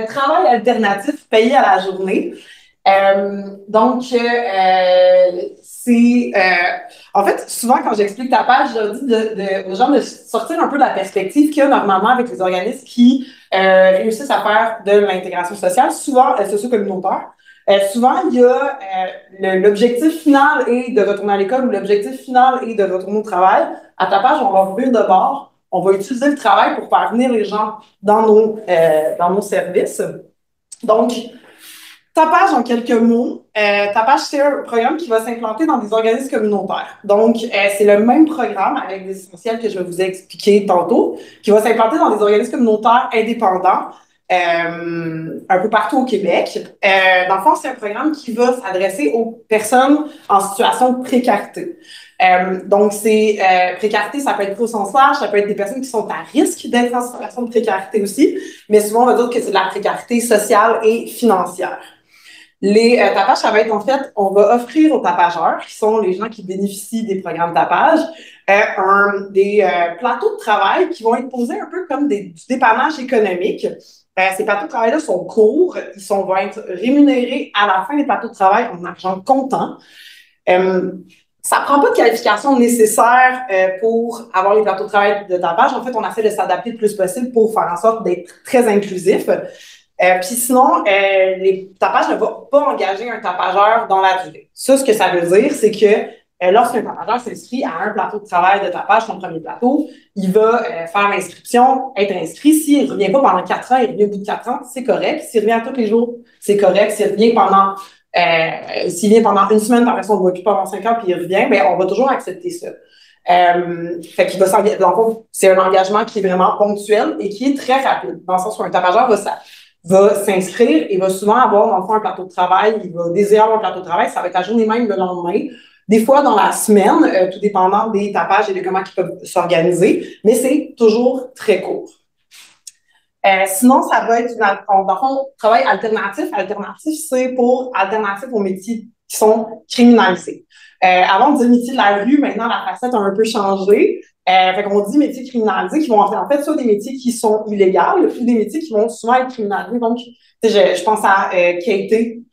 travail alternatif payé à la journée. C'est en fait, souvent quand j'explique ta page, je leur dis aux gens de sortir un peu de la perspective qu'il y a normalement avec les organismes qui réussissent à faire de l'intégration sociale, souvent socio-communautaire. Souvent, il y a l'objectif final est de retourner à l'école ou l'objectif final est de retourner au travail. À ta page, on va ouvrir de bord. On va utiliser le travail pour faire venir les gens dans nos services. Donc, Tapage, en quelques mots, Tapage, c'est un programme qui va s'implanter dans des organismes communautaires. Donc, c'est le même programme avec des essentiels que je vais vous expliquer tantôt, qui va s'implanter dans des organismes communautaires indépendants un peu partout au Québec. Dans le fond, c'est un programme qui va s'adresser aux personnes en situation de précarité. Précarité, ça peut être au sens large, ça peut être des personnes qui sont à risque d'être en situation de précarité aussi, mais souvent, on va dire que c'est de la précarité sociale et financière. Les tapages, ça va être en fait, on va offrir aux tapageurs, qui sont les gens qui bénéficient des programmes tapage, des plateaux de travail qui vont être posés un peu comme du dépannage économique. Ces plateaux de travail-là sont courts, vont être rémunérés à la fin des plateaux de travail en argent comptant. Ça ne prend pas de qualification nécessaire pour avoir les plateaux de travail de tapage. En fait, on essaie de s'adapter le plus possible pour faire en sorte d'être très inclusif. Puis sinon, les tapages ne vont pas engager un tapageur dans la durée. Ça, ce que ça veut dire, c'est que lorsqu'un tapageur s'inscrit à un plateau de travail de tapage, son premier plateau, il va faire l'inscription, être inscrit. S'il ne revient pas pendant 4 ans, il revient au bout de 4 ans, c'est correct. S'il revient tous les jours, c'est correct. S'il vient pendant une semaine, par exemple, on ne le voit plus pendant 5 ans, puis il revient, bien, on va toujours accepter ça. Fait qu'il va s'engager. Donc, c'est un engagement qui est vraiment ponctuel et qui est très rapide, dans le sens où un tapageur va s'inscrire et va souvent avoir, dans le fond, un plateau de travail. Il va désirer avoir un plateau de travail. Ça va être la journée même, le lendemain. Des fois, dans la semaine, tout dépendant des tapages et de comment ils peuvent s'organiser, mais c'est toujours très court. Sinon, ça va être, dans le fond, travail alternatif. Alternatif, c'est pour alternatif aux métiers qui sont criminalisés. Avant, on disait métier de la rue. Maintenant, la facette a un peu changé. Fait qu'on dit métiers criminalisés qui vont en fait soit des métiers qui sont illégaux ou des métiers qui vont souvent être criminalisés. Donc, je pense à quêter.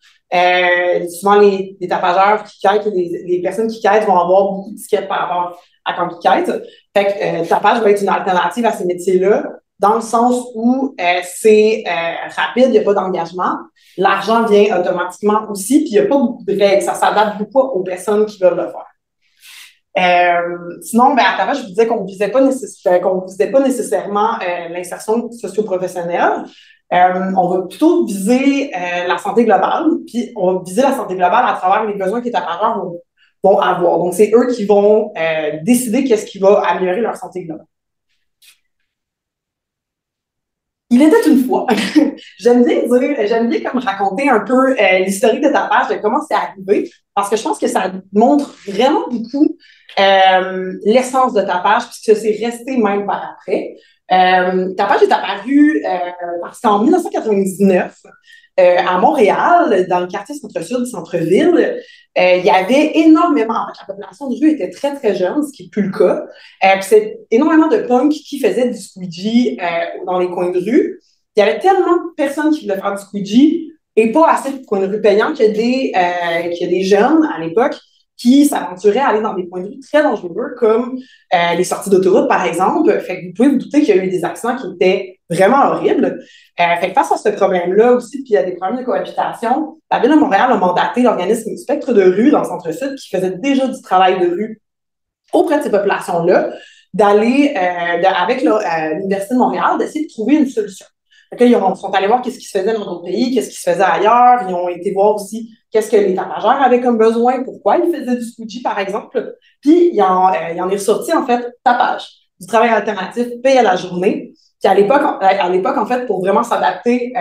Souvent, les tapageurs qui quêtent, les personnes qui quêtent vont avoir beaucoup de tickets par rapport à quand ils quêtent. Fait que tapage va être une alternative à ces métiers-là, dans le sens où c'est rapide, il n'y a pas d'engagement. L'argent vient automatiquement aussi, puis il n'y a pas beaucoup de règles. Ça s'adapte beaucoup aux personnes qui veulent le faire. Sinon, à Tapage, je vous disais qu'on ne visait pas nécessairement l'insertion socio-professionnelle. On va plutôt viser la santé globale, puis on va viser la santé globale à travers les besoins que les tapageurs vont avoir. Donc, c'est eux qui vont décider qu'est-ce qui va améliorer leur santé globale. Il était une fois. J'aime bien comme raconter un peu l'historique de Tapage, de comment c'est arrivé, parce que je pense que ça montre vraiment beaucoup l'essence de Tapage, puisque c'est resté même par après. Tapage est apparu parce qu'en 1999, à Montréal, dans le quartier centre-sud, centre-ville, il y avait énormément, en fait, la population de rue était très, très jeune, ce qui n'est plus le cas. Puis c'est énormément de punks qui faisaient du squeegee dans les coins de rue. Il y avait tellement de personnes qui voulaient faire du squeegee et pas assez de coins de rue payants qu'il y a des jeunes à l'époque qui s'aventuraient à aller dans des coins de rue très dangereux, comme les sorties d'autoroute, par exemple. Fait que vous pouvez vous douter qu'il y a eu des accidents qui étaient vraiment horribles. Fait que face à ce problème-là aussi, puis il y a des problèmes de cohabitation, la Ville de Montréal a mandaté l'organisme Spectre de rue dans le centre-sud qui faisait déjà du travail de rue auprès de ces populations-là, d'aller avec l'Université de Montréal, d'essayer de trouver une solution. Ils sont allés voir qu'est-ce qui se faisait dans d'autres pays, qu'est-ce qui se faisait ailleurs. Ils ont été voir aussi qu'est-ce que les tapageurs avaient comme besoin, pourquoi ils faisaient du squeegee, par exemple. Puis, il en est ressorti, en fait, tapage, du travail alternatif, paye à la journée. Puis, à l'époque, en fait, pour vraiment s'adapter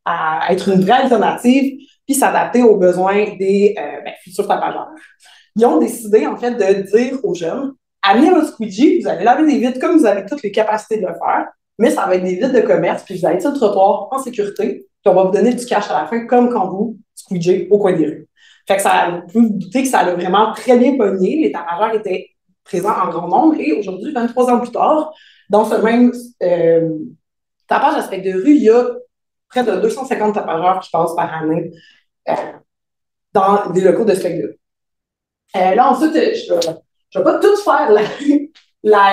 à être une vraie alternative, puis s'adapter aux besoins des futurs tapageurs, ils ont décidé, en fait, de dire aux jeunes, amenez votre squeegee, vous allez laver des vitres comme vous avez toutes les capacités de le faire, mais ça va être des vitres de commerce, puis vous allez être sur le trottoir en sécurité, puis on va vous donner du cash à la fin, comme quand vous squeegez au coin des rues. Fait que vous pouvez vous douter que ça a vraiment très bien pogné. Les tapageurs étaient présents en grand nombre, et aujourd'hui, 23 ans plus tard, dans ce même tapage d'aspect de rue, il y a près de 250 tapageurs qui passent par année dans des locaux de spectacle. Là, ensuite, je ne vais pas tout faire la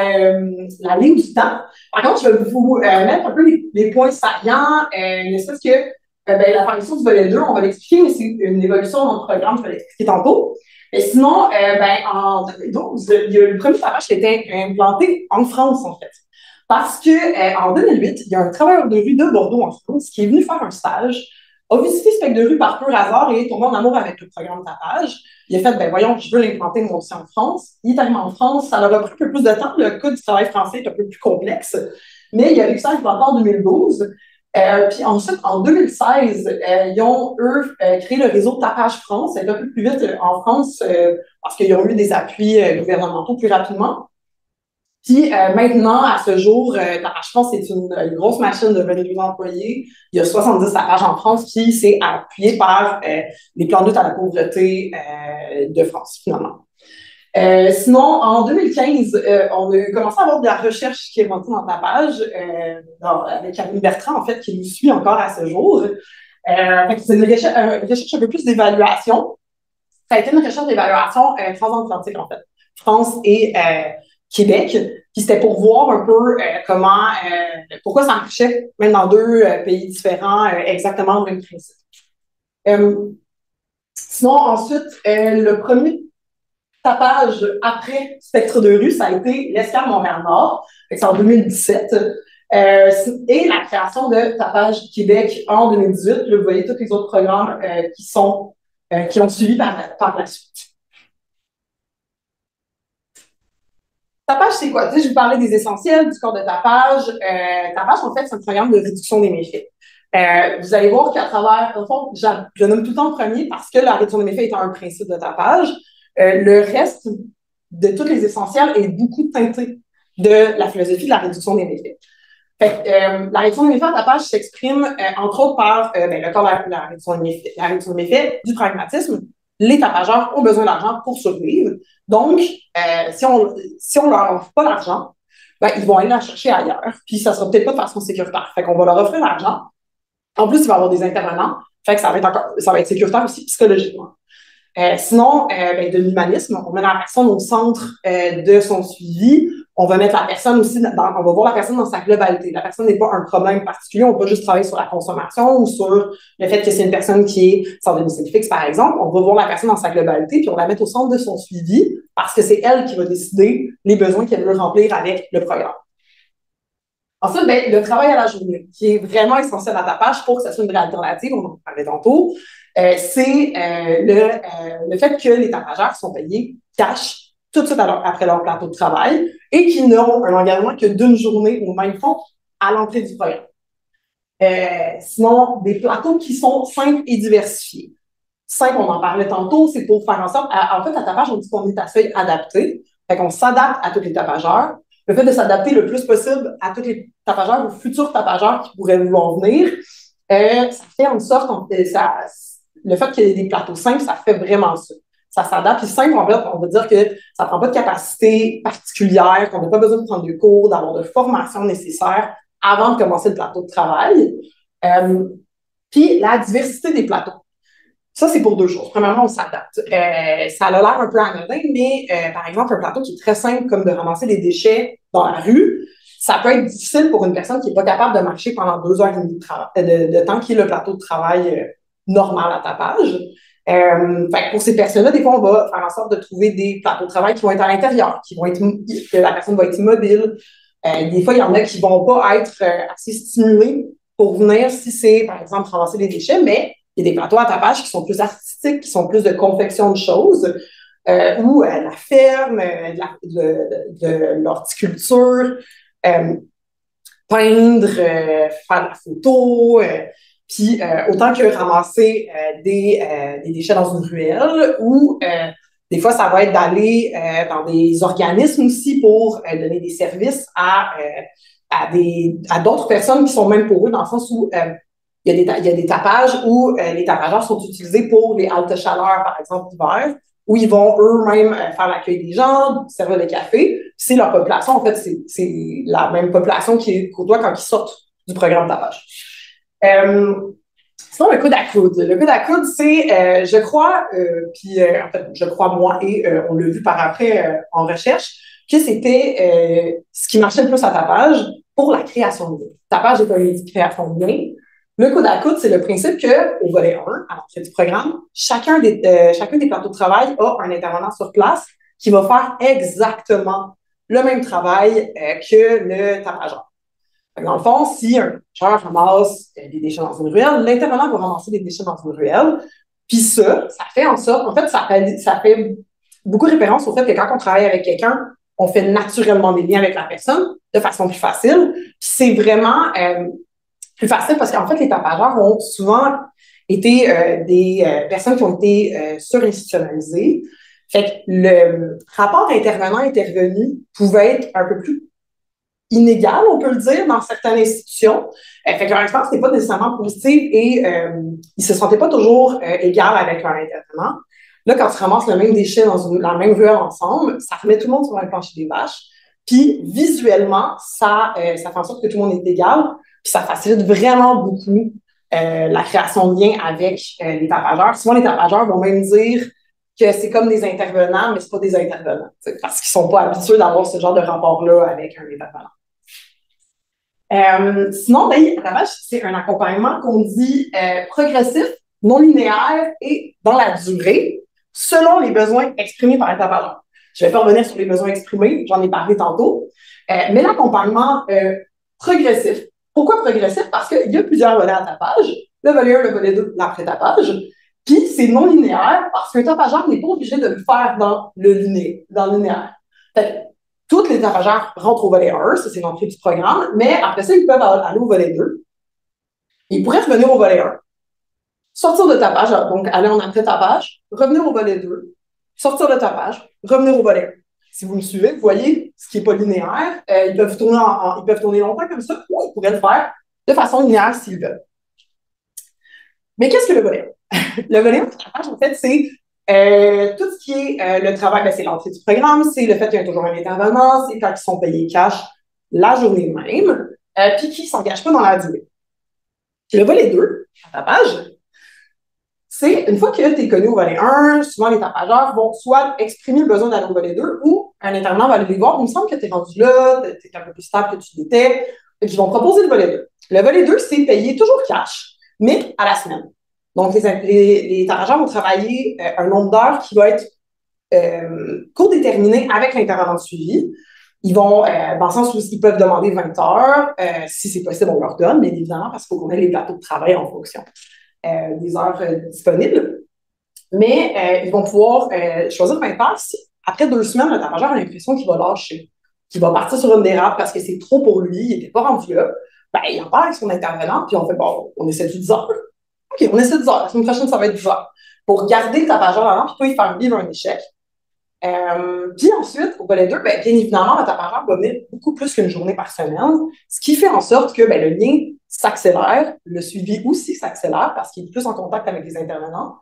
ligne du temps. Par contre, je vais vous mettre un peu les points saliants, ne serait-ce que l'apparition du volet 2, on va l'expliquer, mais c'est une évolution dans le programme, je vais l'expliquer tantôt. Mais sinon, en 2012, il y a le premier tapage qui a été implanté en France, en fait. Parce que en 2008, il y a un travailleur de rue de Bordeaux, en France, qui est venu faire un stage, a visité Spec de rue par pur hasard et est tombé en amour avec le programme de tapage. Il a fait, voyons, je veux l'implanter moi aussi en France. Il est arrivé en France, ça leur a pris un peu plus de temps. Le code du travail français est un peu plus complexe, mais il a réussi à l'implanter en 2012. Puis ensuite, en 2016, ils ont, eux, créé le réseau Tapage France. C'est un peu plus vite en France parce qu'ils ont eu des appuis gouvernementaux plus rapidement. Puis maintenant, à ce jour, Tapage France, c'est une grosse machine de 22 employés. Il y a 70 tapages en France, puis c'est appuyé par les plans de lutte à la pauvreté de France, finalement. Sinon, en 2015, on a commencé à avoir de la recherche qui est rentrée dans Tapage, avec Camille Bertrand, en fait, qui nous suit encore à ce jour. C'est une recherche un peu plus d'évaluation. Ça a été une recherche d'évaluation transatlantique, en fait. France et Québec. Puis c'était pour voir un peu pourquoi ça marchait, même dans deux pays différents, exactement le même principe. Sinon, ensuite, le premier tapage après Spectre de rue, ça a été l'Escale Montréal-Nord, c'est en 2017. Et la création de Tapage Québec en 2018. Vous voyez tous les autres programmes qui ont suivi par la suite. Tapage, c'est quoi? Tu sais, je vous parlais des essentiels, du corps de tapage. Tapage, en fait, c'est un programme de réduction des méfaits. Vous allez voir qu'à travers, au fond, je nomme tout le temps le premier parce que la réduction des méfaits est un principe de tapage. Le reste de tous les essentiels est beaucoup teinté de la philosophie de la réduction des méfaits. La réduction des méfaits en tapage s'exprime entre autres par le corps de la réduction des méfaits, du pragmatisme. Les tapageurs ont besoin d'argent pour survivre. Donc, si on leur offre pas l'argent, ils vont aller la chercher ailleurs. Puis, ça sera peut-être pas de façon sécuritaire. Fait qu'on va leur offrir l'argent. En plus, il va y avoir des intervenants. Fait que ça va être sécuritaire aussi psychologiquement. Sinon, de l'humanisme, on met la personne au centre de son suivi. On va mettre la personne aussi on va voir la personne dans sa globalité. La personne n'est pas un problème particulier. On va pas juste travailler sur la consommation ou sur le fait que c'est une personne qui est sans domicile fixe, par exemple. On va voir la personne dans sa globalité puis on la met au centre de son suivi parce que c'est elle qui va décider les besoins qu'elle veut remplir avec le programme. Ensuite, le travail à la journée, qui est vraiment essentiel à tapage pour que ça soit une vraie alternative, on en parlait tantôt, c'est le fait que les tapageurs sont payés cash tout de suite après leur plateau de travail et qu'ils n'auront un engagement que d'une journée au même fond à l'entrée du programme. Sinon, des plateaux qui sont simples et diversifiés. Simple, on en parlait tantôt, c'est pour faire en sorte, en fait, à tapage, on dit qu'on est à feuille adaptée, fait qu'on s'adapte à tous les tapageurs. Le fait de s'adapter le plus possible à tous les tapageurs ou futurs tapageurs qui pourraient vouloir venir, ça fait en sorte, le fait qu'il y ait des plateaux simples, ça fait vraiment ça. Ça s'adapte. Puis simple, en fait, on va dire que ça ne prend pas de capacité particulière, qu'on n'a pas besoin de prendre de cours, d'avoir de formation nécessaire avant de commencer le plateau de travail. Puis la diversité des plateaux. Ça, c'est pour deux choses. Premièrement, on s'adapte. Ça a l'air un peu anodin, mais par exemple, un plateau qui est très simple, comme de ramasser des déchets dans la rue, ça peut être difficile pour une personne qui n'est pas capable de marcher pendant 2 heures et demie de temps, qui est le plateau de travail normal à tapage. Pour ces personnes-là, des fois, on va faire en sorte de trouver des plateaux de travail qui vont être à l'intérieur, que la personne va être immobile. Des fois, il y en a qui ne vont pas être assez stimulés pour venir si c'est, par exemple, ramasser des déchets, mais il y a des plateaux à tapage qui sont plus artistiques, qui sont plus de confection de choses, ou la ferme, de l'horticulture, peindre, faire de la photo, puis autant que ramasser des déchets dans une ruelle, ou des fois, ça va être d'aller dans des organismes aussi pour donner des services à d'autres personnes qui sont même pour eux, dans le sens où il y a des tapages où les tapageurs sont utilisés pour les haltes chaleur, par exemple, l'hiver, où ils vont eux-mêmes faire l'accueil des gens, servir le café. C'est leur population, en fait, c'est la même population qui côtoie quand ils sortent du programme de tapage. Sinon, le coude à coude. Le coude à coude, c'est, je crois, en fait, je crois moi, et on l'a vu par après en recherche, que c'était ce qui marchait le plus à ta page pour la création de lien. Ta page est un outil de création de lien. Le coude à coude, c'est le principe que, au volet 1, à l'entrée du programme, chacun des plateaux de travail a un intervenant sur place qui va faire exactement le même travail que le tapageur. Dans le fond, si un chercheur ramasse des déchets dans une ruelle, l'intervenant va ramasser des déchets dans une ruelle. Puis ça fait en sorte, en fait, ça fait beaucoup référence au fait que quand on travaille avec quelqu'un, on fait naturellement des liens avec la personne de façon plus facile. Puis c'est vraiment plus facile parce qu'en fait, les tapageurs ont souvent été des personnes qui ont été surinstitutionnalisées. Fait que le rapport intervenant-intervenu pouvait être un peu plus inégal, on peut le dire, dans certaines institutions. Fait que leur expérience n'est pas nécessairement positive et ils se sentaient pas toujours égales avec leur intervenant. Là, quand tu ramasses le même déchet dans la même ruelle ensemble, ça remet tout le monde sur le plancher des vaches. Puis visuellement, ça fait en sorte que tout le monde est égal. Puis ça facilite vraiment beaucoup la création de liens avec les tapageurs. Souvent, les tapageurs vont même dire que c'est comme des intervenants, mais c'est pas des intervenants, parce qu'ils sont pas habitués d'avoir ce genre de rapport-là avec un intervenant. Sinon, ben, à la base, c'est un accompagnement qu'on dit progressif, non linéaire et dans la durée, selon les besoins exprimés par l'intervenant. Je ne vais pas revenir sur les besoins exprimés, j'en ai parlé tantôt, mais l'accompagnement progressif. Pourquoi progressif? Parce qu'il y a plusieurs volets à tapage. Le volet 1, le volet 2, l'après-tapage. Puis c'est non linéaire parce qu'un tapageur n'est pas obligé de le faire dans le linéaire. Fait que, toutes les tapageurs rentrent au volet 1, ça c'est l'entrée du programme, mais après ça, ils peuvent aller au volet 2. Ils pourraient revenir au volet 1, sortir de tapage, donc aller en après-tapage, revenir au volet 2, sortir de tapage, revenir au volet 1. Si vous me suivez, vous voyez ce qui n'est pas linéaire, ils peuvent tourner longtemps comme ça, ou ils pourraient le faire de façon linéaire s'ils veulent. Mais qu'est-ce que le volet 1? Le volet 1 du tapage, en fait, c'est tout ce qui est le travail, ben, c'est l'entrée du programme, c'est le fait qu'il y a toujours un intervenant, c'est quand ils sont payés cash la journée même, puis qu'ils ne s'engagent pas dans la durée. Le volet 2, le tapage, c'est une fois que tu es connu au volet 1, souvent les tapageurs vont soit exprimer le besoin d'aller au volet 2 ou un intervenant va aller les voir. Il me semble que tu es rendu là, tu es un peu plus stable que tu l'étais, et ils vont proposer le volet 2. Le volet 2, c'est payé toujours cash, mais à la semaine. Donc, les tapageurs vont travailler un nombre d'heures qui va être co-déterminé avec l'intervenant de suivi. Ils vont, dans le sens où ils peuvent demander 20 heures. Si c'est possible, on leur donne, mais évidemment, parce qu'il faut qu'on ait les plateaux de travail en fonction des heures disponibles. Mais ils vont pouvoir choisir 20 heures si, après 2 semaines, le tapageur a l'impression qu'il va lâcher, qu'il va partir sur une dérape parce que c'est trop pour lui, il n'était pas rendu là. Ben, il en parle avec son intervenant, puis on fait, bon, on essaie de 10 heures. OK, on essaie 10 heures. La semaine prochaine, ça va être 10 heures. Pour garder le tapageur là-dedans, puis pas y faire vivre un échec. Puis ensuite, au volet 2, ben, bien évidemment, le tapageur va venir beaucoup plus qu'une journée par semaine, ce qui fait en sorte que ben, le lien s'accélère, le suivi aussi s'accélère parce qu'il est plus en contact avec les intervenants.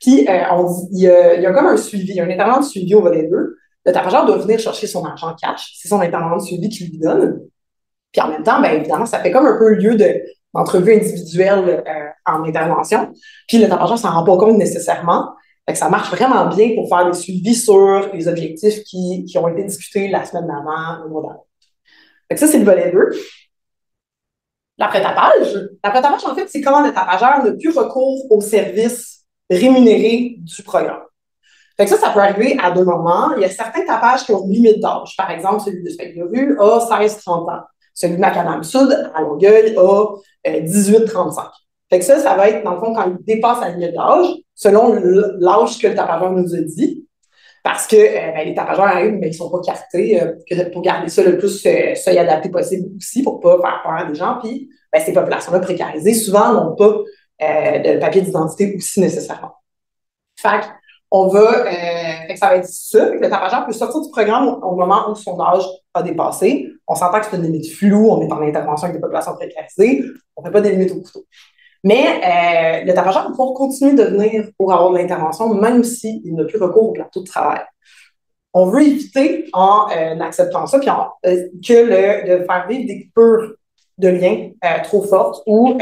Puis il y a comme un suivi, il y a un intervenant de suivi au volet 2. Le tapageur doit venir chercher son argent cash, c'est son intervenant de suivi qui lui donne. Puis en même temps, bien évidemment, ça fait comme un peu lieu d'entrevue individuelle en intervention. Puis le tapageur ne s'en rend pas compte nécessairement. Fait que ça marche vraiment bien pour faire des suivis sur les objectifs qui ont été discutés la semaine d'avant, le mois d'avant. Fait que ça, c'est le volet 2. L'après-tapage. L'après-tapage, en fait, c'est quand le tapageur n'a plus recours aux services rémunérés du programme. Fait que ça peut arriver à 2 moments. Il y a certains tapages qui ont une limite d'âge. Par exemple, celui de Spec-Revue a 16-30 ans. Celui de Macadam-Sud, à Longueuil, a 18-35. Fait que ça va être, dans le fond, quand il dépasse la limite d'âge, selon l'âge que le tapageur nous a dit, parce que ben, les tapageurs arrivent, mais ils ne sont pas cartés pour garder ça le plus seuil adapté possible aussi, pour ne pas faire peur à des gens. Puis, ben, ces populations-là précarisées, souvent, n'ont pas de papier d'identité aussi nécessairement. Fait on va, ça va être ça. Le tapageur peut sortir du programme au moment où son âge a dépassé. On s'entend que c'est une limite floue, on est en intervention avec des populations précarisées, on ne fait pas des limites au couteau. Mais le tapageur va pouvoir continuer de venir pour avoir de l'intervention, même s'il n'a plus recours au plateau de travail. On veut éviter, en acceptant ça, de faire vivre des coupures de liens trop fortes ou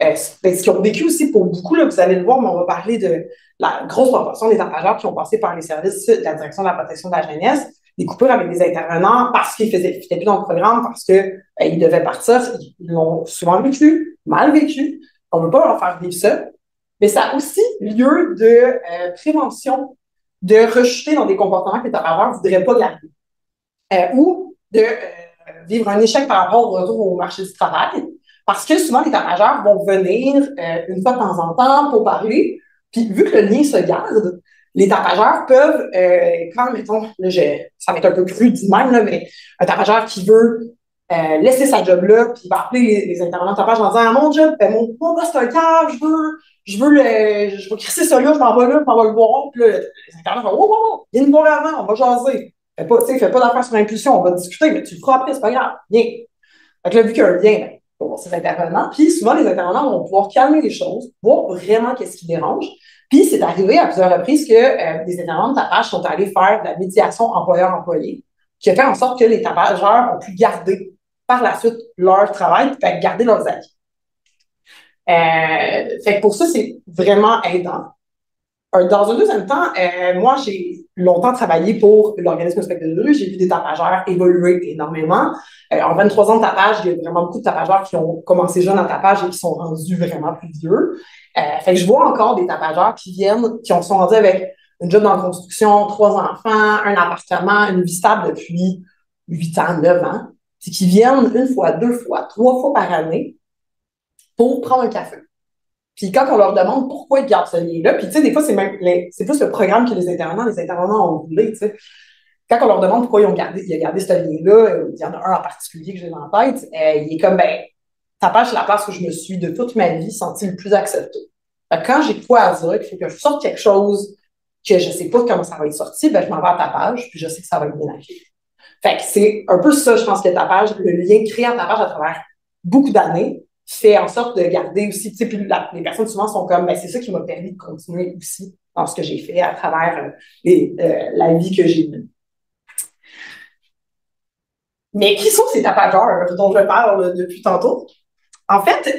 Ben, ce qu'ils ont vécu aussi pour beaucoup, là, vous allez le voir, mais on va parler de la grosse proportion des tapageurs qui ont passé par les services de la direction de la protection de la jeunesse, des coupures avec des intervenants parce qu'ils faisaient plus dans le programme, parce que ils devaient partir. Ils l'ont souvent vécu, mal vécu. On ne veut pas leur faire vivre ça. Mais ça a aussi lieu de prévention, de rejeter dans des comportements que les tapageurs ne voudraient pas garder. Ou de vivre un échec par rapport au retour au marché du travail. Parce que souvent, les tapageurs vont venir une fois de temps en temps pour parler. Puis, vu que le lien se garde, les tapageurs peuvent, quand, mettons, là, ça va être un peu cru dit même, là, mais un tapageur qui veut laisser sa job-là, puis il va appeler les intervenants de tapage en disant mon job, mon boss, c'est un cave, je veux crisser ça là, je m'en vais là, je m'en vais le voir. Puis là, les intervenants vont, oh, viens nous voir avant, on va jaser. Fais pas d'affaires sur impulsion, on va discuter, mais tu le feras après, c'est pas grave. Viens. Donc là, vu qu'il y a un lien, ben, pour voir ces intervenants, puis souvent, les intervenants vont pouvoir calmer les choses, voir vraiment qu'est-ce qui dérange. Puis c'est arrivé à plusieurs reprises que des intervenants de tapage sont allés faire de la médiation employeur-employé, qui a fait en sorte que les tapageurs ont pu garder par la suite leur travail, puis garder leurs acquis. Fait que pour ça, c'est vraiment aidant. Dans un deuxième temps, moi, j'ai longtemps travaillé pour l'organisme Spectre de rue. J'ai vu des tapageurs évoluer énormément. En 23 ans de tapage, il y a vraiment beaucoup de tapageurs qui ont commencé jeunes en tapage et qui sont rendus vraiment plus vieux. Fait que je vois encore des tapageurs qui viennent, qui sont rendus avec une job dans la construction, 3 enfants, un appartement, une vie stable depuis 8 ans, 9 ans, puis qui viennent une fois, 2 fois, 3 fois par année pour prendre un café. Puis quand on leur demande pourquoi ils gardent ce lien-là, puis tu sais, des fois, c'est plus le programme que les intervenants ont voulu, tu sais. Quand on leur demande pourquoi ils ont gardé ce lien-là, il y en a un en particulier que j'ai en tête, il est comme, ben, tapage, c'est la place où je me suis de toute ma vie sentie le plus acceptée. Fait que quand j'ai quoi à dire, qu'il faut que je sorte quelque chose que je sais pas comment ça va être sorti, ben, je m'en vais à tapage, puis je sais que ça va être bien accueilli. Fait que c'est un peu ça, je pense, que tapage, le lien créé en tapage à travers beaucoup d'années, fait en sorte de garder aussi, tu sais, puis les personnes souvent sont comme, ben, c'est ça qui m'a permis de continuer aussi dans ce que j'ai fait à travers la vie que j'ai menée. Mais qui sont ces tapageurs dont je parle depuis tantôt? En fait,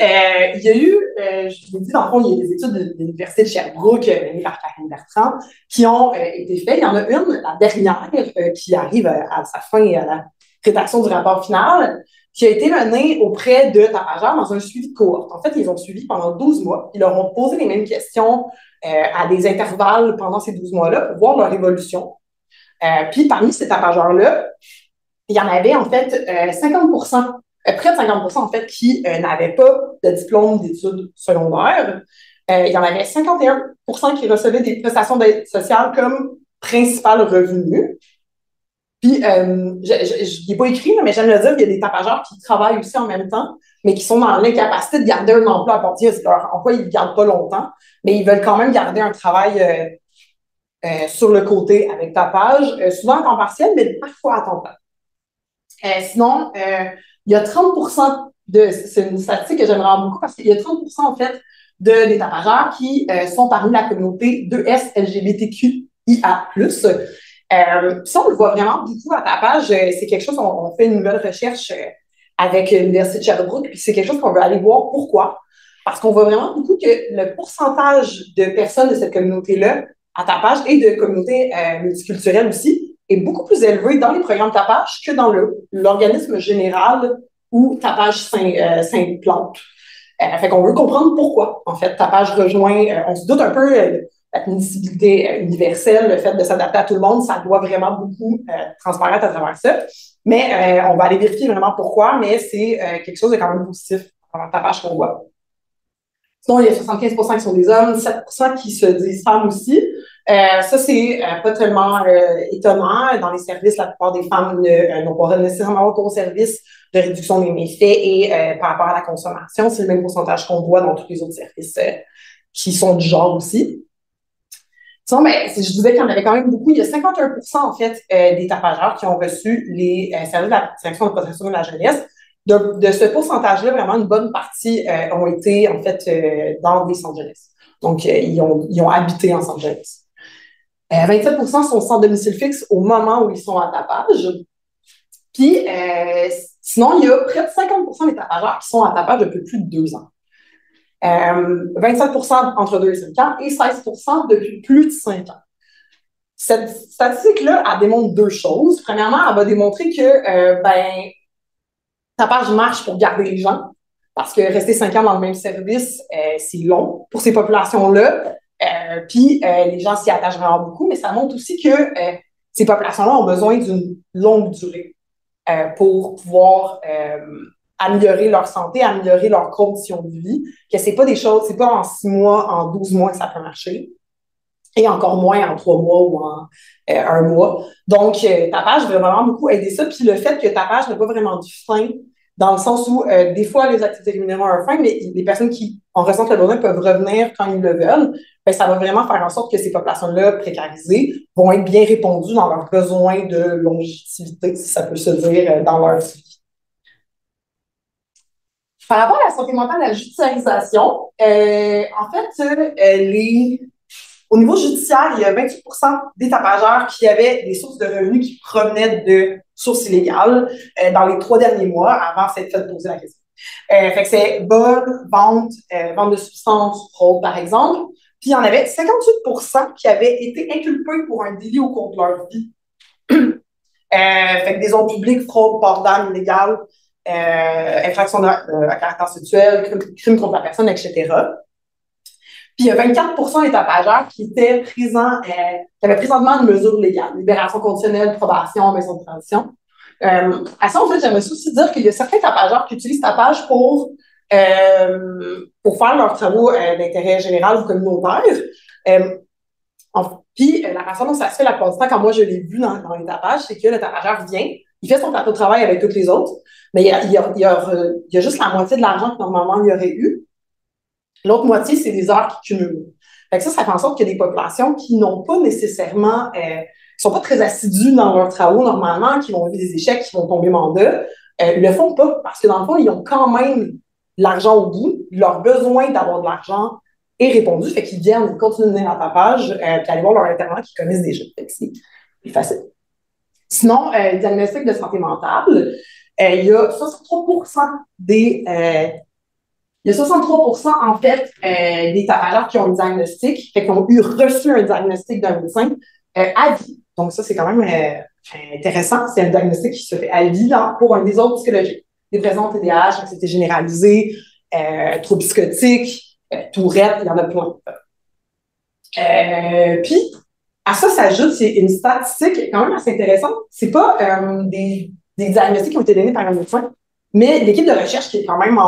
il y a eu, je vous ai dit, dans le fond, il y a des études de l'Université de Sherbrooke menées par Karine Bertrand qui ont été faites. Il y en a une, la dernière, qui arrive à sa fin et à la rédaction du rapport final, qui a été menée auprès de tapageurs dans un suivi de cohorte. En fait, ils ont suivi pendant 12 mois. Ils leur ont posé les mêmes questions à des intervalles pendant ces 12 mois-là pour voir leur évolution. Puis, parmi ces tapageurs-là, il y en avait en fait 50%, près de 50% en fait, qui n'avaient pas de diplôme d'études secondaires. Il y en avait 51% qui recevaient des prestations d'aide sociale comme principal revenu. Puis, je n'ai pas écrit, mais j'aime le dire, il y a des tapageurs qui travaillent aussi en même temps, mais qui sont dans l'incapacité de garder un emploi à partir de leur emploi, ils ne le gardent pas longtemps, mais ils veulent quand même garder un travail sur le côté avec tapage, souvent à temps partiel, mais parfois à temps plein. Sinon, il y a 30% c'est une statistique que j'aimerais beaucoup parce qu'il y a 30% en fait des tapageurs qui sont parmi la communauté 2S LGBTQIA+. Ça, on le voit vraiment beaucoup à tapage. C'est quelque chose, on fait une nouvelle recherche avec l'Université de Sherbrooke, puis c'est quelque chose qu'on veut aller voir. Pourquoi? Parce qu'on voit vraiment beaucoup que le pourcentage de personnes de cette communauté-là à tapage et de communautés multiculturelles aussi, est beaucoup plus élevé dans les programmes de tapage que dans l'organisme général où tapage s'implante. Fait qu'on veut comprendre pourquoi, en fait, tapage rejoint, on se doute un peu l'admissibilité universelle, le fait de s'adapter à tout le monde, ça doit vraiment beaucoup transparaître à travers ça. Mais on va aller vérifier vraiment pourquoi, mais c'est quelque chose de quand même positif dans le tapage qu'on voit. Sinon, il y a 75% qui sont des hommes, 7% qui se disent femmes aussi. Ça, c'est pas tellement étonnant. Dans les services, la plupart des femmes n'ont pas nécessairement recours aux services de réduction des méfaits et par rapport à la consommation, c'est le même pourcentage qu'on voit dans tous les autres services qui sont du genre aussi. Sinon, ben, je disais qu'il y en avait quand même beaucoup. Il y a 51% en fait des tapageurs qui ont reçu les services de la direction de protection de la jeunesse. De ce pourcentage-là, vraiment une bonne partie ont été en fait dans des centres de jeunesse. Donc, ils ont habité en centre de jeunesse. 27% sont sans domicile fixe au moment où ils sont à tapage. Puis, sinon, il y a près de 50% des tapageurs qui sont à tapage depuis plus de 2 ans. 27 entre 2 et 5 ans et 16 depuis plus de 5 ans. Cette statistique-là, elle démontre deux choses. Premièrement, elle va démontrer que ta page marche pour garder les gens, parce que rester 5 ans dans le même service, c'est long pour ces populations-là. Puis les gens s'y attachent vraiment beaucoup, mais ça montre aussi que ces populations-là ont besoin d'une longue durée pour pouvoir améliorer leur santé, améliorer leurs conditions de vie, que c'est pas des choses, c'est pas en 6 mois, en 12 mois que ça peut marcher, et encore moins en 3 mois ou en 1 mois. Donc, ta page va vraiment beaucoup aider ça. Puis le fait que ta page n'a pas vraiment de fin, dans le sens où des fois, les activités rémunérées ont un fin, mais les personnes qui en ressentent le besoin peuvent revenir quand ils le veulent. Ben, ça va vraiment faire en sorte que ces populations-là précarisées vont être bien répondues dans leurs besoins de longévité, si ça peut se dire, dans leur vie. Par rapport à la santé mentale, à la judiciarisation, en fait, au niveau judiciaire, il y a 28 des tapageurs qui avaient des sources de revenus qui provenaient de sources illégales dans les 3 derniers mois avant s'être fait poser la question. Fait que c'est vol, vente de substances, fraude, par exemple. Puis il y en avait 58 qui avaient été inculpés pour un délit au cours de leur vie. Fait que des ordres publics, fraude, port d'armes illégales, infraction à caractère sexuel, crime contre la personne, etc. Puis il y a 24 des tapageurs qui étaient présents, qui avaient présentement une mesure légale, libération conditionnelle, probation, maison de transition. À ça, en fait, j'aimerais aussi dire qu'il y a certains tapageurs qui utilisent tapage pour faire leurs travaux d'intérêt général ou communautaire. Puis la façon dont ça se fait la plupart du temps, quand moi je l'ai vu dans les tapages, c'est que le tapageur vient, il fait son plateau de travail avec toutes les autres, mais il y a juste la moitié de l'argent que normalement il y aurait eu. L'autre moitié, c'est des heures qui cumulent. Fait que ça fait en sorte qu'il y a des populations qui n'ont pas nécessairement, qui sont pas très assidus dans leurs travaux normalement, qui vont vivre des échecs, qui vont tomber mandat, le font pas parce que dans le fond, ils ont quand même l'argent au bout, leur besoin d'avoir de l'argent est répondu, fait qu'ils viennent, ils continuent de venir à ta page, puis aller voir leur internet qui connaissent déjà. Fait que c'est facile. Sinon, diagnostic de santé mentale, il y a 63 des il y a 63 en fait des tapageurs qui ont un diagnostic, qui ont reçu un diagnostic d'un médecin à vie. Donc ça, c'est quand même intéressant. C'est un diagnostic qui se fait à vie pour un désordre psychologique. Dépression, TDAH, anxiété généralisée, troubles psychotiques, Tourette, il y en a plein. Puis, à ça s'ajoute, c'est une statistique quand même assez intéressante. C'est pas des diagnostics qui ont été donnés par un médecin, mais l'équipe de recherche qui est quand même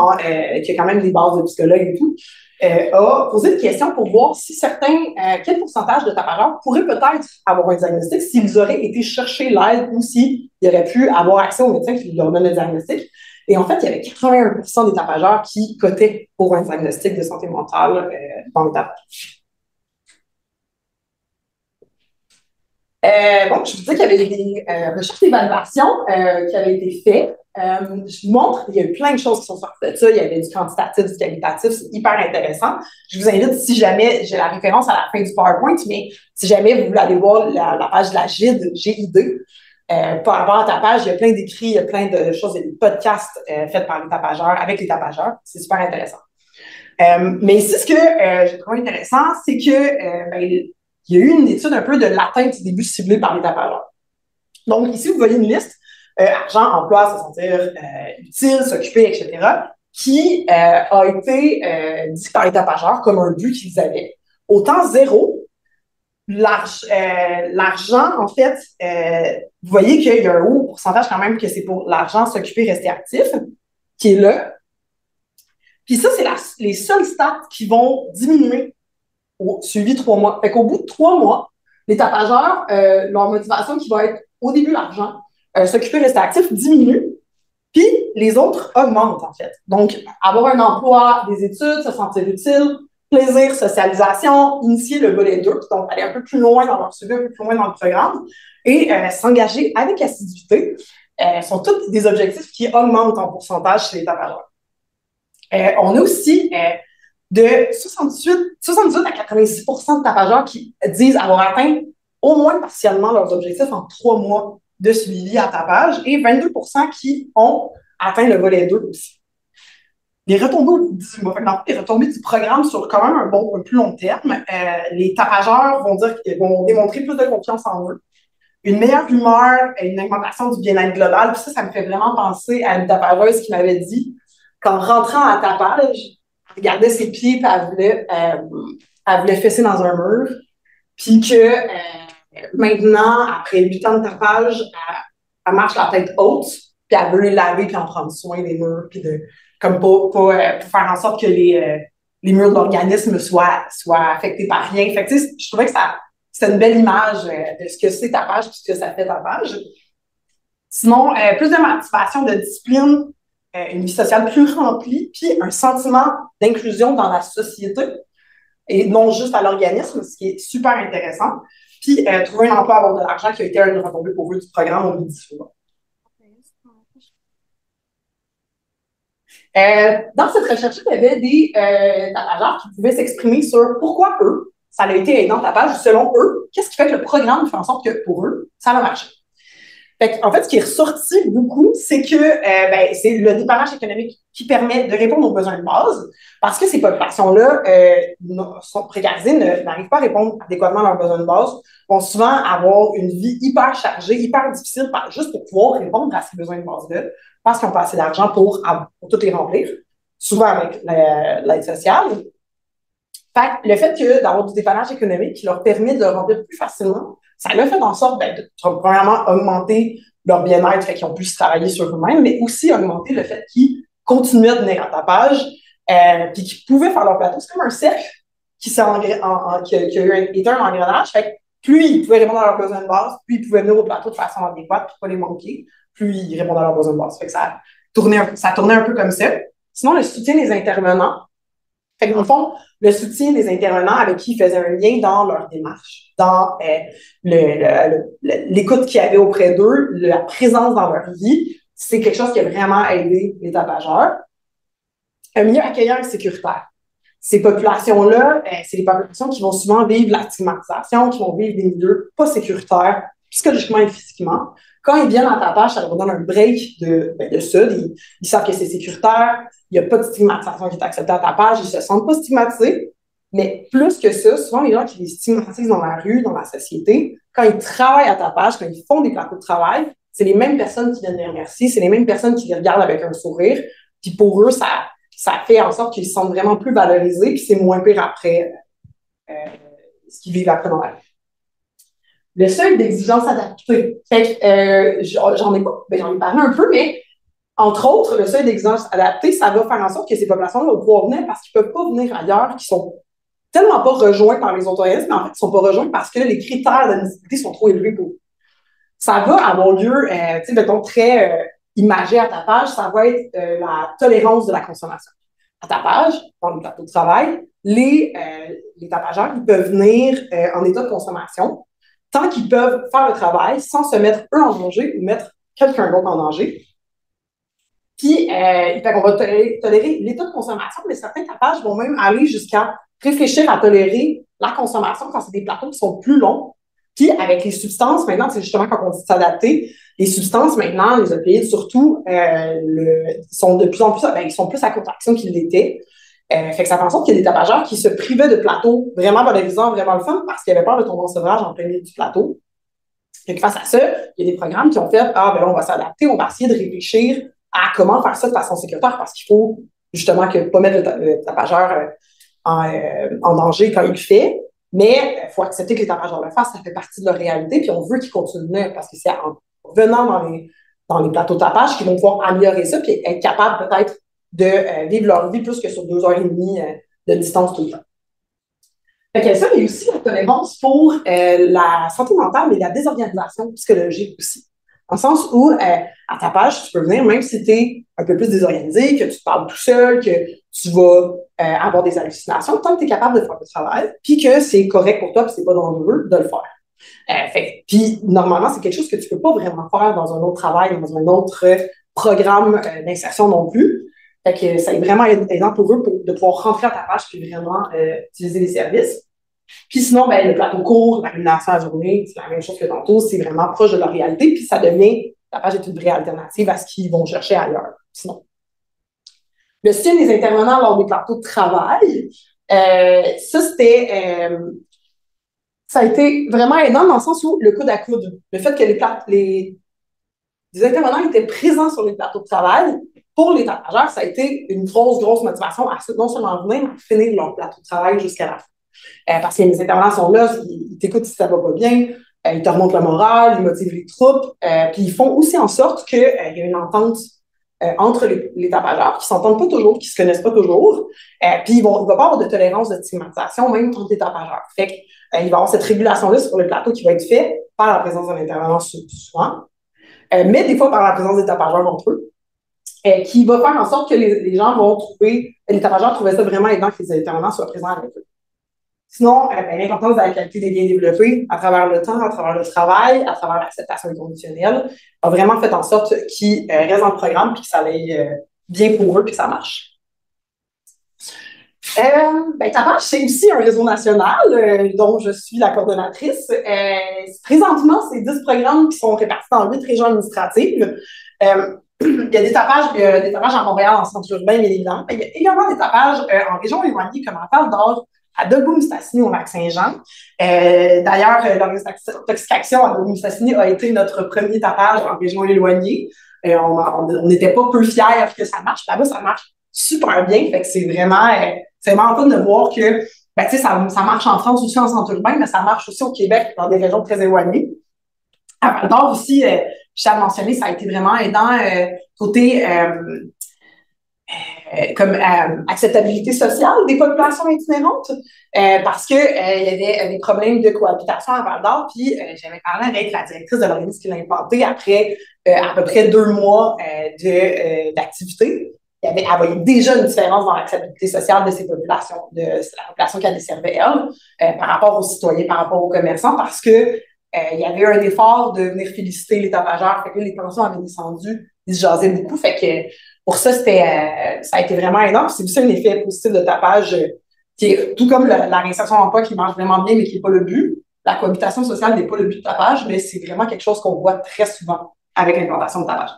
qui a quand même des bases de psychologues et tout, a posé une question pour voir si quel pourcentage de tapageurs pourraient peut-être avoir un diagnostic s'ils auraient été chercher l'aide ou s'ils auraient pu avoir accès au médecin qui leur donne le diagnostic. Et en fait, il y avait 81 des tapageurs qui cotaient pour un diagnostic de santé mentale dans le tapage. Bon, je vous disais qu'il y avait des recherches d'évaluation qui avaient été faites. Je vous montre, il y a eu plein de choses qui sont sorties de ça. Il y avait du quantitatif, du qualitatif, c'est hyper intéressant. Je vous invite, si jamais, j'ai la référence à la fin du PowerPoint, mais si jamais vous voulez aller voir la page de la GID, GID, par rapport à ta page, il y a plein d'écrits, il y a plein de choses, il y a des podcasts faits par les tapageurs, avec les tapageurs. C'est super intéressant. Mais ici, ce que j'ai trouvé intéressant, c'est que il y a eu une étude un peu de l'atteinte du début ciblé par les tapageurs. Donc, ici, vous voyez une liste, argent, emploi, se sentir utile, s'occuper, etc., qui a été dit par les tapageurs comme un but qu'ils avaient. Au temps zéro, l'argent, en fait, vous voyez qu'il y a un haut pourcentage quand même que c'est pour l'argent, s'occuper, rester actif, qui est là. Puis ça, c'est les seuls stats qui vont diminuer suivi 3 mois. Fait qu'au bout de 3 mois, les tapageurs, leur motivation qui va être au début l'argent, s'occuper, rester actif, diminue, puis les autres augmentent en fait. Donc, avoir un emploi, des études, se sentir utile, plaisir, socialisation, initier le volet 2, donc aller un peu plus loin dans leur suivi, un peu plus loin dans le programme, et s'engager avec assiduité, sont tous des objectifs qui augmentent en pourcentage chez les tapageurs. On a aussi de 78 à 86 de tapageurs qui disent avoir atteint au moins partiellement leurs objectifs en 3 mois de suivi à tapage et 22 qui ont atteint le volet 2 aussi. les retombées du, moi, dans les retombées du programme sur quand même un plus long terme, les tapageurs vont démontrer plus de confiance en eux, une meilleure humeur, une augmentation du bien-être global. Puis ça me fait vraiment penser à une tapageuse qui m'avait dit qu'en rentrant à tapage, elle regardait ses pieds puis elle voulait fesser dans un mur. Puis que maintenant, après 8 ans de tapage, elle marche la tête haute, puis elle veut les laver puis en prendre soin des murs, puis de comme pour faire en sorte que les murs de l'organisme soient affectés par rien. Fait que, je trouvais que c'est une belle image de ce que c'est tapage puis ce que ça fait tapage. Sinon, plus de motivation, de discipline, une vie sociale plus remplie, puis un sentiment d'inclusion dans la société et non juste à l'organisme, ce qui est super intéressant. Puis, trouver un emploi, avoir de l'argent qui a été une retombée pour eux du programme au midi souvent. Dans cette recherche, il y avait des tapageurs qui pouvaient s'exprimer sur pourquoi eux, ça a été aidant tapage, selon eux, qu'est-ce qui fait que le programme fait en sorte que pour eux, ça va marcher. En fait, ce qui est ressorti beaucoup, c'est que c'est le dépannage économique qui permet de répondre aux besoins de base, parce que ces populations-là sont précarisées, n'arrivent pas à répondre adéquatement à leurs besoins de base, vont souvent avoir une vie hyper chargée, hyper difficile, juste pour pouvoir répondre à ces besoins de base-là, parce qu'ils n'ont pas assez d'argent pour tout les remplir, souvent avec l'aide sociale. Fait le fait d'avoir du dépannage économique qui leur permet de le remplir plus facilement, ça l'a fait en sorte de, premièrement, augmenter leur bien-être, fait qu'ils ont pu se travailler sur eux-mêmes, mais aussi augmenter le fait qu'ils continuaient à tenir à tapage, puis qu'ils pouvaient faire leur plateau. C'est comme un cercle qui a été un engrenage. Fait que plus ils pouvaient répondre à leurs besoins de base, plus ils pouvaient venir au plateau de façon adéquate pour ne pas les manquer, plus ils répondaient à leurs besoins de base. Fait que ça tournait un peu comme ça. Sinon, le soutien des intervenants. Fait que dans le fond, le soutien des intervenants avec qui ils faisaient un lien dans leur démarche, dans l'écoute qu'il y avait auprès d'eux, la présence dans leur vie, c'est quelque chose qui a vraiment aidé les tapageurs. Un milieu accueillant et sécuritaire. Ces populations-là, c'est les populations qui vont souvent vivre la stigmatisation, qui vont vivre des milieux pas sécuritaires, psychologiquement et physiquement. Quand ils viennent en tapage, ça leur donne un break de ça. Ils savent que c'est sécuritaire, il n'y a pas de stigmatisation qui est acceptée à tapage, ils ne se sentent pas stigmatisés. Mais plus que ça, souvent, les gens qui les stigmatisent dans la rue, dans la société, quand ils travaillent à tapage, quand ils font des plateaux de travail, c'est les mêmes personnes qui viennent les remercier, c'est les mêmes personnes qui les regardent avec un sourire. Puis pour eux, ça fait en sorte qu'ils se sentent vraiment plus valorisés, puis c'est moins pire après ce qu'ils vivent après dans la vie. Le seuil d'exigence adapté. Fait que, j'en ai parlé un peu, mais entre autres, le seuil d'exigence adapté, ça va faire en sorte que ces populations-là vont pouvoir venir parce qu'ils ne peuvent pas venir ailleurs, qui sont tellement pas rejoints par les autres organismes, mais en fait, ils ne sont pas rejoints parce que les critères d'admissibilité sont trop élevés pour eux. Ça va avoir lieu, tu sais, mettons, très imagé à tapage, ça va être la tolérance de la consommation. À tapage, dans le plateau de travail, les tapageurs, ils peuvent venir en état de consommation tant qu'ils peuvent faire le travail sans se mettre eux en danger ou mettre quelqu'un d'autre en danger. Puis, on va tolérer l'état de consommation, mais certains tapages vont même aller jusqu'à réfléchir à tolérer la consommation quand c'est des plateaux qui sont plus longs. Puis, avec les substances, maintenant, c'est justement quand on dit s'adapter, les substances, maintenant, les opioïdes surtout, sont de plus en plus, ils sont plus à contraction qu'ils l'étaient. Fait que ça fait en sorte qu'il y a des tapageurs qui se privaient de plateaux vraiment valorisants, vraiment le fun, parce qu'ils avaient peur de tomber en sevrage en plein milieu du plateau. Fait que face à ça, il y a des programmes qui ont fait on va s'adapter, on va essayer de réfléchir à comment faire ça de façon sécuritaire, parce qu'il faut justement pas mettre le tapageur en danger quand il le fait. Mais il faut accepter que les tapageurs le fassent, ça fait partie de leur réalité, puis on veut qu'ils continuent de venir, parce que c'est en venant dans les plateaux de tapage qu'ils vont pouvoir améliorer ça, puis être capables peut-être de vivre leur vie plus que sur 2 heures et demie de distance tout le temps. Fait que ça, il y a aussi la tolérance pour la santé mentale, mais la désorganisation psychologique aussi. Dans le sens où, à tapage, tu peux venir, même si tu es un peu plus désorganisé, que tu te parles tout seul, que tu vas avoir des hallucinations, tant que tu es capable de faire le travail, puis que c'est correct pour toi, puis c'est pas dangereux de le faire. Puis, normalement, c'est quelque chose que tu peux pas vraiment faire dans un autre travail, dans un autre programme d'insertion non plus. Fait que ça est vraiment aidant pour eux de pouvoir rentrer à tapage puis vraiment utiliser les services. Puis sinon, le plateau court, la rémunération à la journée, c'est la même chose que tantôt, c'est vraiment proche de leur réalité, puis ça devient, tapage est une vraie alternative à ce qu'ils vont chercher ailleurs, sinon. Le soutien des intervenants lors des plateaux de travail, ça a été vraiment aidant dans le sens où le coude à coude, le fait que les intervenants étaient présents sur les plateaux de travail, pour les tapageurs, ça a été une grosse motivation à non seulement venir, mais à finir leur plateau de travail jusqu'à la fin. Parce que les intervenants sont là, ils t'écoutent si ça va pas bien, ils te remontent le moral, ils motivent les troupes, puis ils font aussi en sorte qu'il y a une entente entre les tapageurs qui s'entendent pas toujours, qui se connaissent pas toujours, puis il va pas avoir de tolérance de stigmatisation même entre les tapageurs. Fait que, il va y avoir cette régulation-là sur le plateau qui va être faite par la présence d'un intervenant souvent, mais des fois par la présence des tapageurs entre eux, qui va faire en sorte que les gens vont trouver, les tapageurs trouvaient ça vraiment aidant que les intervenants soient présents avec eux. Sinon, l'importance de la qualité des liens développés à travers le temps, à travers le travail, à travers l'acceptation inconditionnelle, a vraiment fait en sorte qu'ils restent dans le programme et que ça aille bien pour eux et que ça marche. Tapage, c'est aussi un réseau national dont je suis la coordonnatrice. Présentement, c'est 10 programmes qui sont répartis dans 8 régions administratives. Il y a des tapages à Montréal, en centre urbain, bien évidemment. Il y a également des tapages en région éloignée, comme en Val-d'Or, à Dolbeau-Mistassini, au Lac-Saint-Jean. D'ailleurs, l'Organisation à Dolbeau-Mistassini a été notre premier tapage en région éloignée. On n'était pas peu fiers que ça marche. Là-bas, ça marche super bien. Fait que c'est vraiment fun de voir que ça marche en France aussi en centre urbain, mais ça marche aussi au Québec, dans des régions très éloignées. À Val-d'Or aussi, je tiens à mentionner, ça a été vraiment aidant côté acceptabilité sociale des populations itinérantes, parce que il y avait des problèmes de cohabitation à Val-d'Or, puis j'avais parlé avec la directrice de l'organisme qui l'a implanté après à peu près 2 mois d'activité. Elle voyait déjà une différence dans l'acceptabilité sociale de ces populations, de la population qu'elle desservait elle, par rapport aux citoyens, par rapport aux commerçants, parce que il y avait eu un effort de venir féliciter les tapageurs, fait que les tensions avaient descendu, ils se jasaient beaucoup, fait que pour ça, ça a été vraiment énorme. C'est aussi un effet positif de tapage qui est tout comme la réinsertion d'emploi qui marche vraiment bien, mais qui n'est pas le but. La cohabitation sociale n'est pas le but de tapage, mais c'est vraiment quelque chose qu'on voit très souvent avec l'implantation de tapage.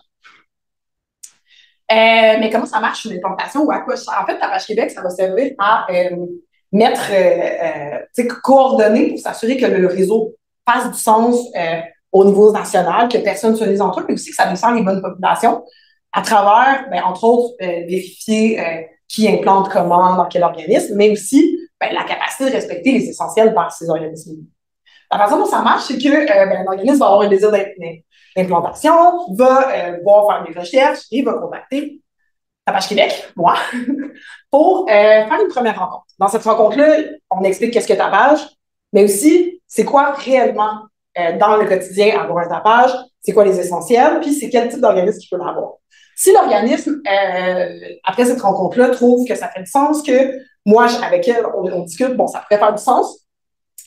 Mais comment ça marche une implantation ou à quoi? En fait, Tapage Québec, ça va servir à coordonner pour s'assurer que le réseau fasse du sens au niveau national, que personne ne se lise entre eux, mais aussi que ça descend les bonnes populations à travers, entre autres, vérifier qui implante comment, dans quel organisme, mais aussi la capacité de respecter les essentiels par ces organismes. La façon dont ça marche, c'est que un organisme va avoir un désir d'implantation, va voir faire des recherches et va contacter Tapage Québec, moi, pour faire une première rencontre. Dans cette rencontre-là, on explique qu'est-ce que tapage, mais aussi c'est quoi réellement dans le quotidien avoir un tapage, c'est quoi les essentiels, puis c'est quel type d'organisme qui peut l'avoir. Si l'organisme, après cette rencontre-là, trouve que ça fait du sens, que moi, avec elle, on discute, bon, ça pourrait faire du sens,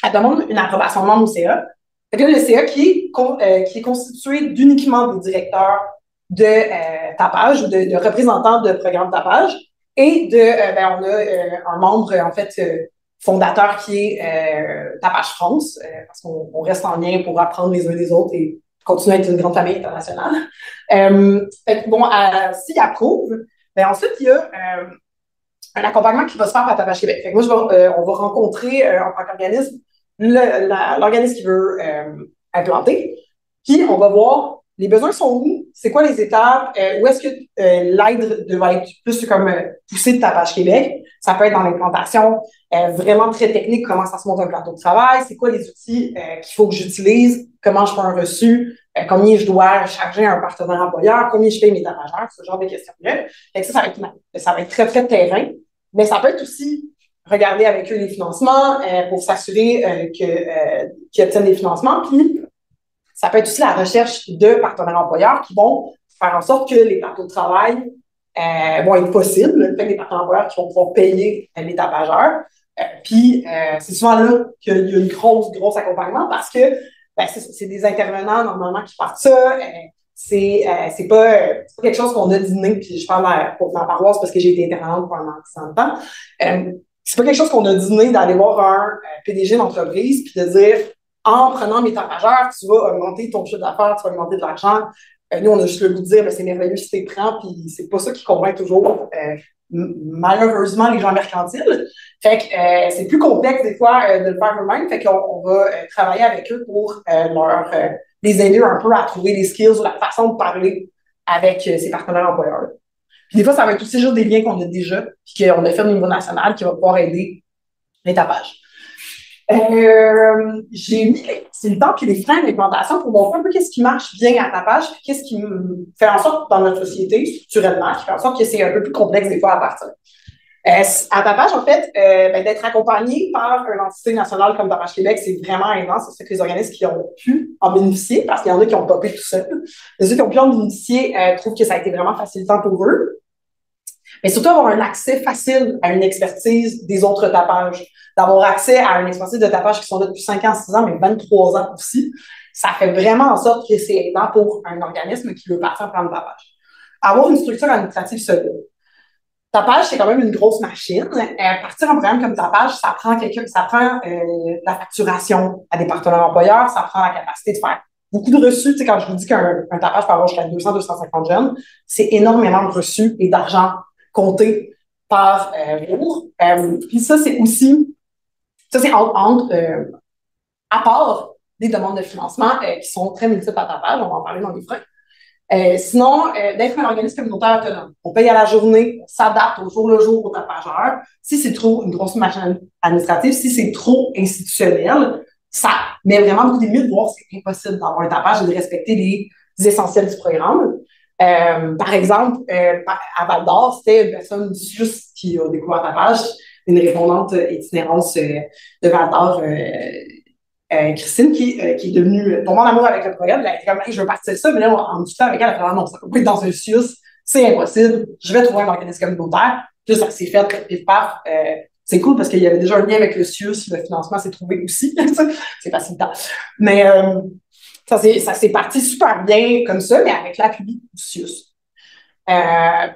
elle demande une approbation de membre au CA. Fait que le CA qui est constitué d'uniquement des directeurs de tapage ou de représentants de programmes tapage et on a un membre, en fait, fondateur qui est Tapage France, parce qu'on reste en lien pour apprendre les uns des autres et continuer à être une grande famille internationale. S'il approuve, ensuite, il y a un accompagnement qui va se faire par Tapage Québec. Fait que moi, on va rencontrer en tant qu'organisme l'organisme qui veut implanter, puis on va voir les besoins sont où, c'est quoi les étapes, où est-ce que l'aide devrait être plus comme poussée de Tapage Québec. Ça peut être dans l'implantation vraiment très technique, comment ça se monte un plateau de travail, c'est quoi les outils qu'il faut que j'utilise, comment je fais un reçu, combien je dois charger un partenaire employeur, combien je paye mes tapageurs, ce genre de questions-là. Ça va être très, très terrain, mais ça peut être aussi regarder avec eux les financements pour s'assurer qu'ils obtiennent des financements. Puis, ça peut être aussi la recherche de partenaires employeurs qui vont faire en sorte que les plateaux de travail vont être possibles. Fait que les partenaires employeurs qui vont pouvoir payer les tapageurs. Puis, c'est souvent là qu'il y a une grosse accompagnement parce que c'est des intervenants normalement qui partent ça. C'est pas quelque chose qu'on a dîné, puis je parle pour ma paroisse parce que j'ai été intervenante pendant 100 ans. C'est pas quelque chose qu'on a dîné d'aller voir un PDG d'entreprise puis de dire en prenant mes tapageurs, tu vas augmenter ton chiffre d'affaires, tu vas augmenter de l'argent. Nous, on a juste le goût de dire c'est merveilleux si tu les prends, puis c'est pas ça qui convainc toujours malheureusement les gens mercantiles. Fait que c'est plus complexe des fois de le faire eux-mêmes. Fait qu'on va travailler avec eux pour les aider un peu à trouver les skills ou la façon de parler avec ses partenaires employeurs. Puis des fois, ça va être aussi juste des liens qu'on a déjà, puis qu'on a fait au niveau national, qui va pouvoir aider les tapages. J'ai mis c'est le temps puis les freins d'implantation pour montrer un peu qu'est-ce qui marche bien à tapage, puis qu'est-ce qui fait en sorte dans notre société, structurellement, qui fait en sorte que c'est un peu plus complexe des fois à partir. À Tapage, en fait, d'être accompagné par une entité nationale comme Tapage Québec, c'est vraiment aidant. C'est ça que les organismes qui ont pu en bénéficier, parce qu'il y en a qui ont popé tout seuls. Ceux qui ont pu en bénéficier trouvent que ça a été vraiment facilitant pour eux. Mais surtout avoir un accès facile à une expertise des autres tapages. D'avoir accès à une expertise de tapage qui sont là depuis 5 ans, 6 ans, mais 23 ans aussi. Ça fait vraiment en sorte que c'est aidant pour un organisme qui veut partir prendre tapage. Avoir une structure administrative solide. Tapage, c'est quand même une grosse machine. Partir en programme comme Tapage, ça prend la facturation à des partenaires employeurs, ça prend la capacité de faire beaucoup de reçus. Tu sais, quand je vous dis qu'un tapage peut avoir jusqu'à 200-250 jeunes, c'est énormément de reçus et d'argent compté par jour. Puis ça, c'est aussi, à part des demandes de financement qui sont très multiples à Tapage, on va en parler dans les freins. Sinon, d'être un organisme communautaire autonome. On paye à la journée, on s'adapte au jour le jour au tapageur. Si c'est trop une grosse machine administrative, si c'est trop institutionnel, ça met vraiment beaucoup de limites, voire c'est impossible d'avoir un tapage et de respecter les essentiels du programme. Par exemple, à Val-d'Or, c'était une personne juste qui a découvert le tapage, une répondante itinérance de Val-d'Or, Christine, qui est devenue tombée en amour avec le programme. Elle a été comme, hey, je veux partir de ça, mais là, en discutant avec elle, elle a fait, non, ça peut pas être dans un CIUS, c'est impossible, je vais trouver un organisme communautaire. Puis là, ça s'est fait, pif paf. C'est cool parce qu'il y avait déjà un lien avec le CIUS, le financement s'est trouvé aussi. C'est facilitant. Mais ça s'est parti super bien comme ça, mais avec l'appui du CIUS.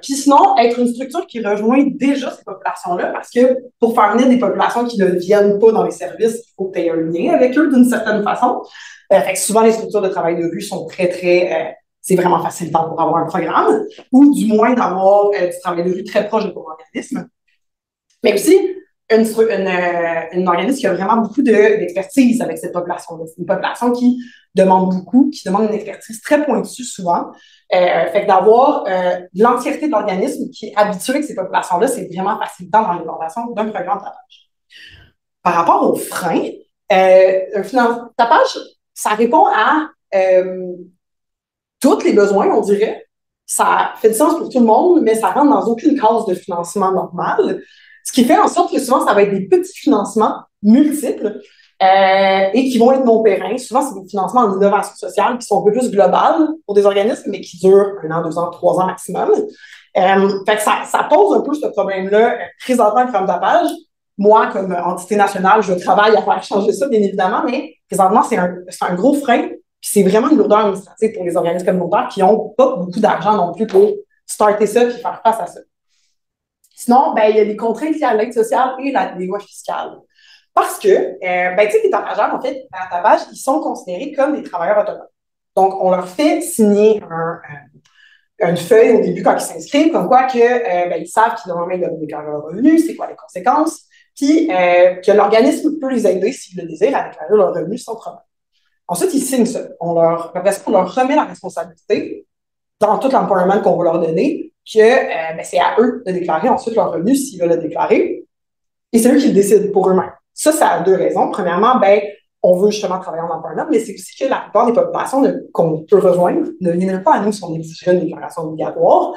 Puis sinon, être une structure qui rejoint déjà ces populations-là, parce que pour faire venir des populations qui ne viennent pas dans les services, il faut que tu aies un lien avec eux d'une certaine façon. Fait que souvent, les structures de travail de rue sont c'est vraiment facilitant pour avoir un programme, ou du moins d'avoir du travail de rue très proche de ton organisme. Mais aussi, un organisme qui a vraiment beaucoup d'expertise avec cette population-là. C'est une population qui demande beaucoup, qui demande une expertise très pointue souvent. Fait que d'avoir l'entièreté de l'organisme qui est habitué avec ces populations-là, c'est vraiment facilitant dans l'implantation d'un programme de tapage. Par rapport aux freins, un tapage, ça répond à tous les besoins, on dirait. Ça fait du sens pour tout le monde, mais ça rentre dans aucune case de financement normal. Ce qui fait en sorte que souvent, ça va être des petits financements multiples et qui vont être non périns. Souvent, c'est des financements en innovation sociale qui sont un peu plus globales pour des organismes, mais qui durent 1 an, 2 ans, 3 ans maximum. Fait que ça pose un peu ce problème-là présentement comme tapage. Moi, comme entité nationale, je travaille à faire changer ça, bien évidemment, mais présentement, c'est un gros frein. Puis c'est vraiment une lourdeur administrative pour les organismes communautaires qui n'ont pas beaucoup d'argent non plus pour starter ça et faire face à ça. Sinon, il y a les contraintes liées à l'aide sociale et les lois fiscales. Parce que, tu sais, les tapageurs, en fait, à tapage, ils sont considérés comme des travailleurs autonomes. Donc, on leur fait signer une feuille au début quand ils s'inscrivent, comme quoi que, ils savent qu'ils doivent déclarer leurs revenus, c'est quoi les conséquences, puis que l'organisme peut les aider, s'ils le désirent, à déclarer leurs revenus sans problème. Ensuite, ils signent ça. Après ça, on leur remet la responsabilité dans tout l'empowerment qu'on va leur donner, que c'est à eux de déclarer ensuite leurs revenus s'ils veulent le déclarer. Et c'est eux qui le décident pour eux-mêmes. Ça a 2 raisons. Premièrement, on veut justement travailler en empowerment, mais c'est aussi que la plupart des populations qu'on peut rejoindre ne viennent pas à nous si on exigerait une déclaration obligatoire.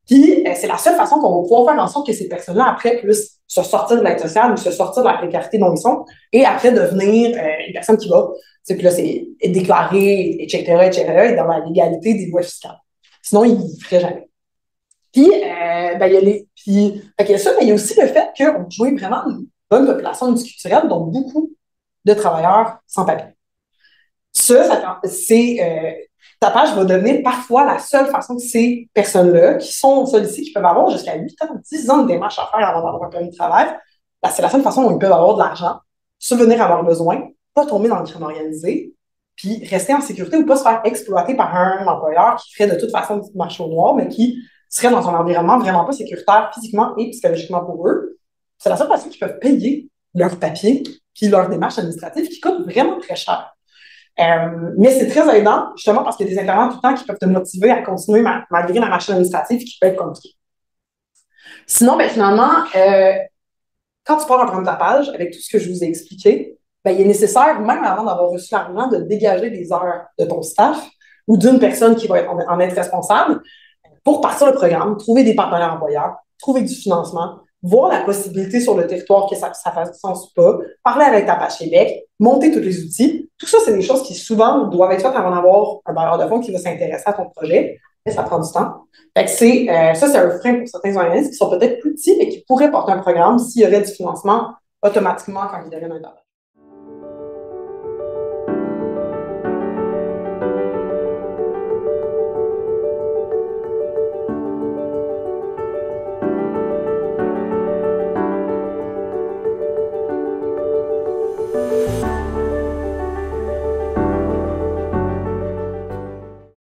Puis, c'est la seule façon qu'on va pouvoir faire en sorte que ces personnes-là, après, puissent se sortir de l'aide sociale ou se sortir de la précarité dont ils sont, et après devenir une personne qui va, puis là, c'est déclarée, etc., et dans la légalité des lois fiscales. Sinon, ils ne feraient jamais. Puis, il y a ça, mais il y a aussi le fait qu'on joue vraiment une bonne population multiculturelle, dont beaucoup de travailleurs sans papier. Tapage va devenir parfois la seule façon que ces personnes-là, qui sont sollicitées, qui peuvent avoir jusqu'à 8 ans, 10 ans de démarche à faire avant d'avoir un permis de travail, c'est la seule façon où ils peuvent avoir de l'argent, subvenir à leurs besoins, pas tomber dans le crime organisé, puis rester en sécurité ou pas se faire exploiter par un employeur qui ferait de toute façon du marché au noir, mais qui seraient dans un environnement vraiment pas sécuritaire physiquement et psychologiquement pour eux. C'est la seule façon qu'ils peuvent payer leurs papiers puis leurs démarches administratives qui coûtent vraiment très cher. Mais c'est très aidant, justement, parce qu'il y a des intervenants tout le temps qui peuvent te motiver à continuer malgré la machine administrative qui peut être compliquée. Sinon, ben, finalement, quand tu pars en train de ta page, avec tout ce que je vous ai expliqué, ben, il est nécessaire, même avant d'avoir reçu l'argent, de dégager des heures de ton staff ou d'une personne qui va en être responsable pour partir le programme, trouver des partenaires employeurs, trouver du financement, voir la possibilité sur le territoire que ça fasse du sens ou pas, parler avec ta page Québec, monter tous les outils. Tout ça, c'est des choses qui souvent doivent être faites avant d'avoir un bailleur de fonds qui va s'intéresser à ton projet. Mais ça prend du temps. Fait que ça, c'est un frein pour certains organismes qui sont peut-être plus petits, mais qui pourraient porter un programme s'il y aurait du financement automatiquement quand ils deviennent un bailleur.